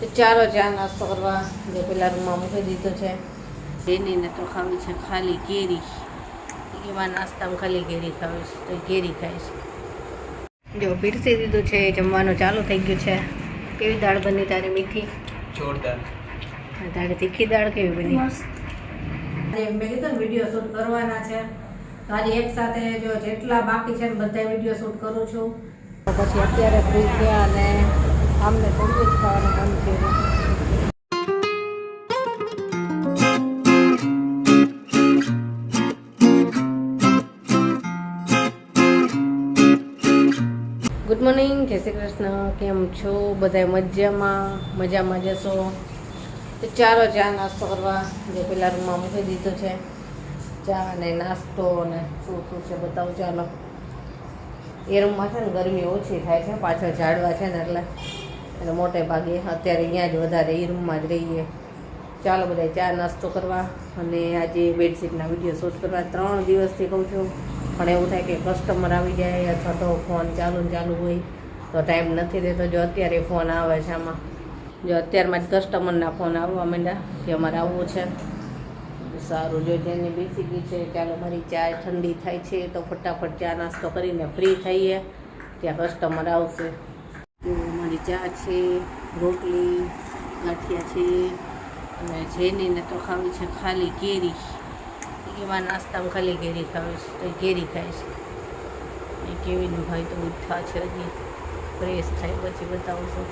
તો ચાલો ચા નાસ્તો કરવા જે પેલા રૂમમાં મૂકી દીધો છે જેનીને તો ખાવી છે ખાલી કેરી એવા નાસ્તામાં ખાલી કેરી ખાવીશ તો કેરી ખાઈશ જો પીરસી દીધું છે જમવાનું ચાલુ થઈ ગયું છે કેવી દાળ બની તારી મીઠી જોરદાર તારી તીખી દાળ કેવી બની આજે મેં કીધું ને વિડીયો શૂટ કરવાના છે તો આજે એક સાથે જો જેટલા બાકી છે ને બધા વિડીયો શૂટ કરું છું તો પછી અત્યારે ફ્રી થયા અને આમને થોડું જ ખાવાનું મન થયું ગુડ મોર્નિંગ જય શ્રી કૃષ્ણ કેમ છો બધા મજામાં જશો તો ચાલો ચા નાસ્તો કરવા જે પેલા રૂમમાં મૂકી દીધો છે ચા અને નાસ્તો અને શું છે બતાવું ચાલો એ રૂમમાં છે ને ગરમી ઓછી થાય છે પાછળ ઝાડવા છે ને એટલે મોટે ભાગે અત્યારે અહીંયા જ વધારે એ રૂમમાં જ રહીએ ચાલો બધા ચા નાસ્તો કરવા અને આજે બેડશીટના વિડીયો શૂટ કરવા 3 દિવસથી કહું છું પણ એવું થાય કે કસ્ટમર આવી જાય અથવા તો ફોન ચાલુ હોય તો ટાઈમ નથી રહેતો જો અત્યારે ફોન આવે છે આમાં જો અત્યારમાં જ કસ્ટમરના ફોન આવવા માંડ્યા કે અમારે આવવું છે સારું જો જેની બેસી ગઈ છે ચાલો મારી ચા ઠંડી થાય છે તો ફટાફટ ચા નાસ્તો કરીને ફ્રી થઈએ ત્યાં કસ્ટમર આવશે જો મારી ચા છે રોટલી ગાંઠિયા છે અને જેનીને તો ખાવી છે ખાલી કેરી એવા નાસ્તામાં ખાલી કેરી ખાવીશ તો કેરી ખાઈશ એ કેવીનું ભાઈ તો ઉઠા છે હજી ફ્રેશ થાય પછી બતાવું છું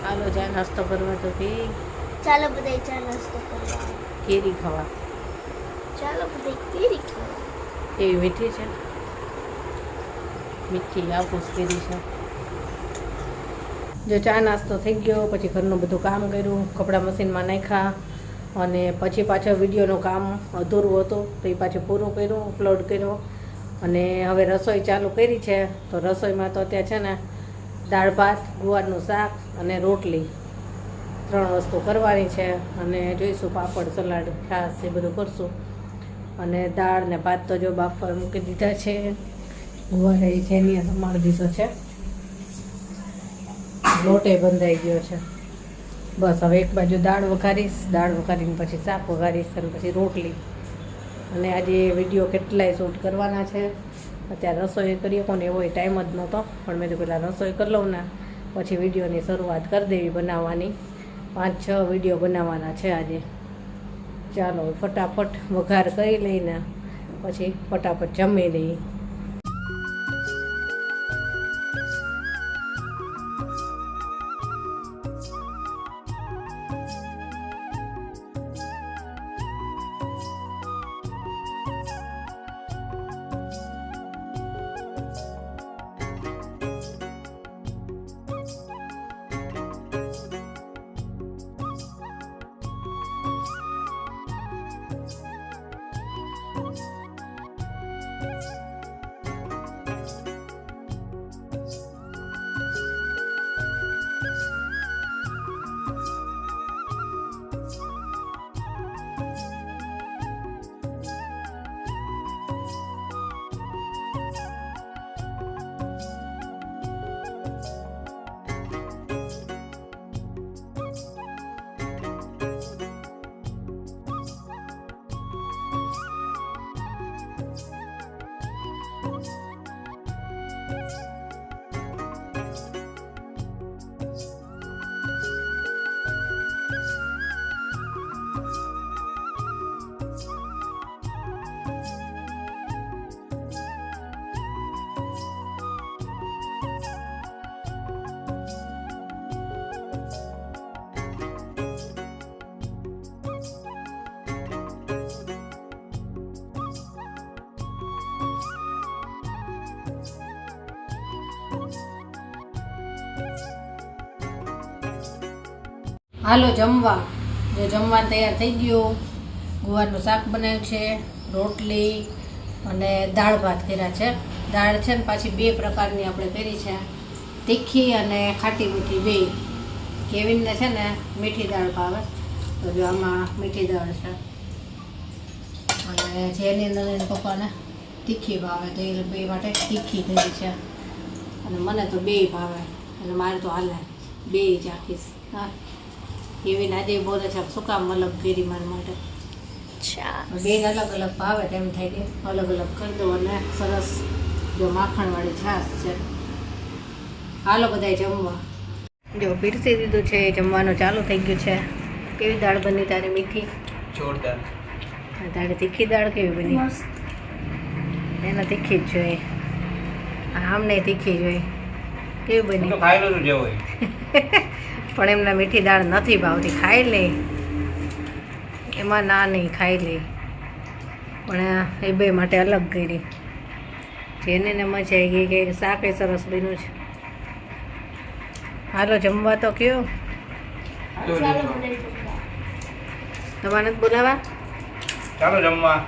હાલો ચા નાસ્તો કરવા તો કે ચાલો બધા ચા નાસ્તો કરવા કેરી ખાવા ચાલો બધા કેરી ખાવા એવી મીઠી છે મીઠી આફૂસ કેરી છે જો ચા નાસ્તો થઈ ગયો પછી ઘરનું બધું કામ કર્યું કપડાં મશીનમાં નાખ્યા અને પછી પાછો વિડીયોનું કામ અધૂરું હતું તો એ પાછું પૂરું કર્યું અપલોડ કર્યો અને હવે રસોઈ ચાલુ કરી છે તો રસોઈમાં તો અત્યારે છે ને દાળ ભાત ગુવારનું શાક અને રોટલી 3 વસ્તુ કરવાની છે અને જોઈશું પાપડ સલાડ છાશ એ બધું કરશું અને દાળ ને ભાત તો જો બાફવા મૂકી દીધા છે ગુવારે જેની સંભાળી દીધો છે લોટે બંધાઈ ગયો છે બસ હવે એક બાજુ દાળ વઘારીને પછી શાક વઘારીશ અને પછી રોટલી અને આજે વિડીયો કેટલાય શૂટ કરવાના છે અત્યારે રસોઈ કરીએ કોને એવો ટાઈમ જ નહોતો પણ મેં તો પહેલાં રસોઈ કરી લઉં ને પછી વિડીયોની શરૂઆત કરી દેવી બનાવવાની 5-6 વિડીયો બનાવવાના છે આજે ચાલો ફટાફટ વઘાર કરી લઈને પછી ફટાફટ જમી લઈએ હાલો જમવા જો જમવાનું તૈયાર થઈ ગયું ગુવારનું શાક બનાવ્યું છે રોટલી અને દાળ ભાત કર્યા છે દાળ છે ને પાછી 2 પ્રકારની આપણે કરી છે તીખી અને ખાટી મીઠી બે કેવિનને છે ને મીઠી દાળ ભાવે તો જો આમાં મીઠી દાળ છે અને જેની નંદન પપ્પાને તીખી ભાવે તો એ બે માટે તીખી કરી છે અને મને તો બે ભાવે એટલે મારે તો હાલે બે ચાખીશ. હા એવી આજે બોલે છે શું કામ અલગ કરી મારા માટે. છાસ બે અલગ અલગ ભાવે તેમ થાય કે અલગ અલગ કરી દો. અને સરસ જો માખણવાળી છાશ છે. હાલો બધાય જમવા. જો પીરસી દીધું છે, જમવાનું ચાલુ થઈ ગયું છે. કેવી દાળ બની તારી? મીઠી જોરદાર. તારી તીખી દાળ કેવી બની? મસ્ત. એને તીખી જ જોઈએ. આમને તીખી જોઈએ. કેવી બની? તો ખાઈ લો જે હોય. પણ એમને મીઠી દાળ નથી ભાવતી. ખાઈ લે એમાં ના નહીં, ખાઈ લે. પણ એ બે માટે અલગ કરી. જેને ને મજા આવી ગઈ કે શાકે સરસ બન્યું છે. હાલો જમવા તો કયો. ચાલો બધાય જમવા. તમારે નથી બોલાવા? ચાલો જમવા.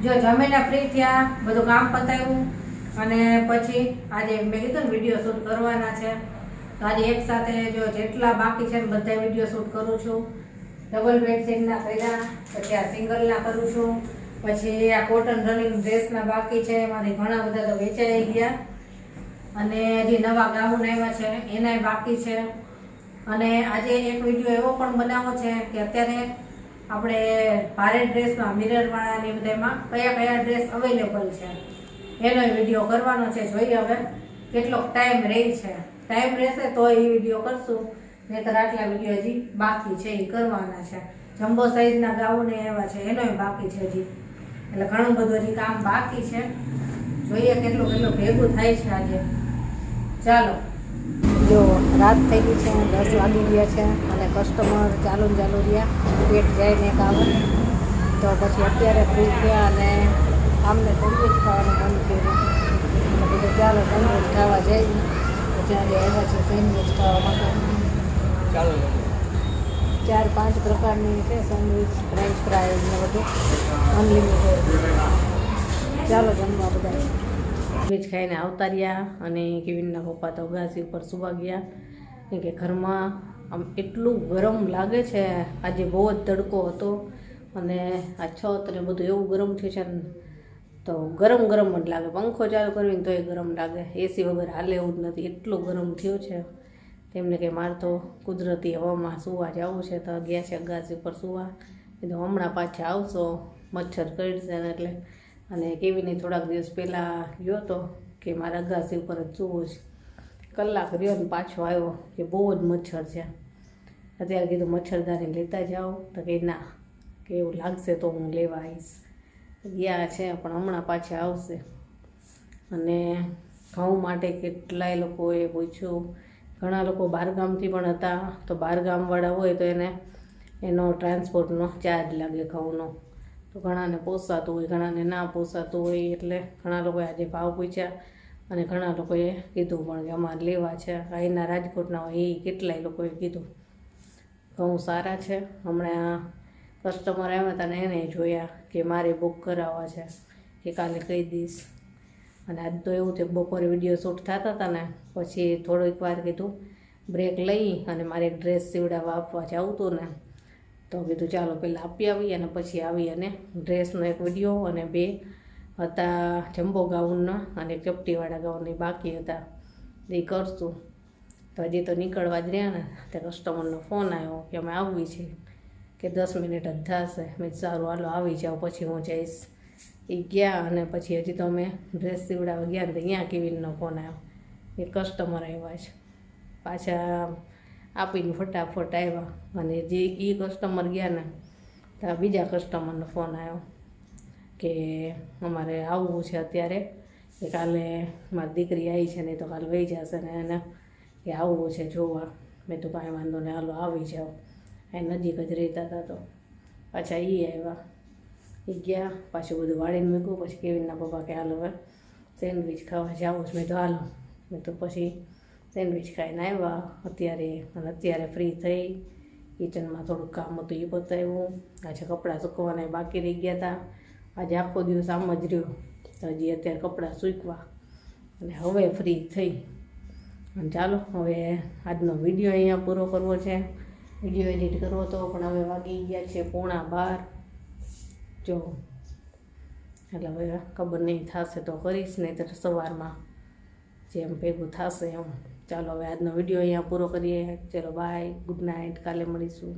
જો જમીને ફ્રી થયા, બધું કામ પતાવ્યું અને પછી આજે મેં કીધું ને વિડીયો શૂટ કરવાના છે. તો આજે એક સાથે જો જેટલા બાકી છે ને બધા વિડીયો શૂટ કરું છું. ડબલ બેડશીટના કર્યા, પછી આ સિંગલના કરું છું, પછી આ કોટન રનિંગ ડ્રેસના બાકી છે. એમાંથી ઘણા બધા તો વેચાઈ ગયા અને હજી નવા ગાઉન આવ્યા છે એનાય બાકી છે. અને આજે એક વિડીયો એવો પણ બનાવવો છે કે અત્યારે આપણે ભારે ડ્રેસમાં મિરરવાળા ને બધામાં કયા કયા ડ્રેસ અવેલેબલ છે એનો વિડીયો કરવાનો છે. જોઈએ હવે કેટલોક ટાઈમ રહે છે. ટાઈમ રહેશે તો એ વિડીયો કરશું, નહીંતર આટલા વિડીયો હજી બાકી છે એ કરવાના છે. જમ્બો સાઈઝના ગાઉન એવા છે એનોય બાકી છે હજી. એટલે ઘણું બધું હજી કામ બાકી છે. જોઈએ કેટલું કેટલું ભેગું થાય છે આજે. ચાલો જો રાત થઈ ગઈ છે, 10 વાગી ગયા છે અને કસ્ટમર ચાલુ રહ્યા. પેટ જાય ને એક આવે તો પછી અત્યારે ફ્રી થયા અને આમને સેન્ડવિચ ખાવાનું મન કર્યું. તો કીધું ચાલો સેન્ડવિચ ખાવા જઈએ. પછી આજે આવ્યા છે સેન્ડવિચ ખાવા માટે. ચાલો 4-5 પ્રકારની છે સેન્ડવિચ, ફ્રેન્ચ ફ્રાઈઝ ને બધું અનલિમિટેડ. ચાલો જમવા બધા. સેન્ડવિચ ખાઈને આવતા રહ્યા અને કેવિનના પપ્પા તો અગાસી ઉપર સુવા ગયા. કેમ કે ઘરમાં આમ એટલું ગરમ લાગે છે. આજે બહુ જ તડકો હતો અને આ છત ને બધું એવું ગરમ થયું છે ને તો ગરમ ગરમ જ લાગે. પંખો ચાલુ કરવીને તોય ગરમ લાગે. એસી વગર હાલે એવું જ નથી, એટલું ગરમ થયું છે. તેમને કે મારે તો કુદરતી હવામાં સુવા જવું છે તો ગયા છે અગાસી ઉપર સુવા. કીધું હમણાં પાછા આવશો, મચ્છર કરડશે ને એટલે. અને કેવીને થોડાક દિવસ પહેલાં ગયો હતો કે મારા અગાસી ઉપર જ સૂવું છે. કલાક રહ્યો ને પાછો આવ્યો કે બહુ જ મચ્છર છે. અત્યારે કીધું મચ્છરદાની લેતા જાઓ તો કે ના, કે એવું લાગશે તો હું લેવા આવીશ. ગયા છે પણ હમણાં પાછા આવશે. અને ઘઉં માટે કેટલાય લોકોએ પૂછ્યું. ઘણા લોકો બહારગામથી પણ હતા તો બહારગામવાળા હોય તો એનો ટ્રાન્સપોર્ટનો ચાર્જ લાગે ઘઉંનો. તો ઘણાને પોસાતું હોય, ઘણાને ના પોસાતું હોય. એટલે ઘણા લોકોએ આજે ભાવ પૂછ્યા અને ઘણા લોકોએ કીધું પણ કે અમારે લેવા છે. અહીંના રાજકોટના હોય એ કેટલાય લોકોએ કીધું ઘઉં સારા છે. હમણાં કસ્ટમર આવ્યા હતા ને એને જોયા કે મારે બુક કરાવવા છે કે કાલે કહી દઈશ. અને આજ તો એવું થયું બપોરે વિડીયો શૂટ થતા હતા ને પછી થોડીક વાર કીધું બ્રેક લઈ અને મારે એક ડ્રેસ સીવડાવવા આપવા જવું હતું ને તો કીધું ચાલો પહેલાં આપી આવી અને પછી આવી અને ડ્રેસનો એક વિડીયો અને 2 હતા જમ્બો ગાઉનના અને ચપટીવાળા ગાઉનની બાકી હતા એ કરશું. તો હજી તો નીકળવા જ રહ્યા ને તે કસ્ટમરનો ફોન આવ્યો કે અમે આવવી છે કે 10 મિનિટ જ થશે. મેં સારું હાલો આવી જાઓ પછી હું જઈશ. એ ગયા અને પછી હજી તો અમે ડ્રેસ સીવડાવવા ગયા ને ત્યાં કેવિનનો ફોન આવ્યો કે કસ્ટમર આવ્યા છે. પાછા આપીને ફટાફટ આવ્યા અને જે એ કસ્ટમર ગયા ને તો બીજા કસ્ટમરનો ફોન આવ્યો કે અમારે આવવું છે અત્યારે કે કાલે મારી દીકરી આવી છે નહીં તો કાલે વહી જશે ને એને કે આવવું છે જોવા. મેં તો કાંઈ વાંધો નહીં હાલો આવી જાઓ. એ નજીક જ રહેતા હતા તો પાછા એ આવ્યા. એ ગયા પાછું બધું વાળીને મૂક્યું. પછી કેવિનના પપ્પા કે હાલો હવે સેન્ડવિચ ખાવા જાવું છે. મેં તો હાલો. મેં તો પછી સેન્ડવિચ ખાઈને આવ્યા અત્યારે. અને અત્યારે ફ્રી થઈ કિચનમાં થોડુંક કામ હતું એ બતાવ્યું. આજે કપડાં સૂકવવાના બાકી રહી ગયા હતા. આજે આખો દિવસ આમ જ રહ્યો તો હજી અત્યારે કપડાં સૂકવા અને હવે ફ્રી થઈ. અને ચાલો હવે આજનો વિડીયો અહીંયા પૂરો કરવો છે. વિડીયો એડિટ કરવો હતો પણ હવે વાગી ગયા છે 11:15. જો એટલે હવે ખબર નહીં થશે તો કરીશ, નહીં તો સવારમાં જેમ ભેગું થશે એમ. ચાલો હવે આજનો વિડીયો અહીંયા પૂરો કરીએ. ચલો બાય, ગુડ નાઇટ, કાલે મળીશું.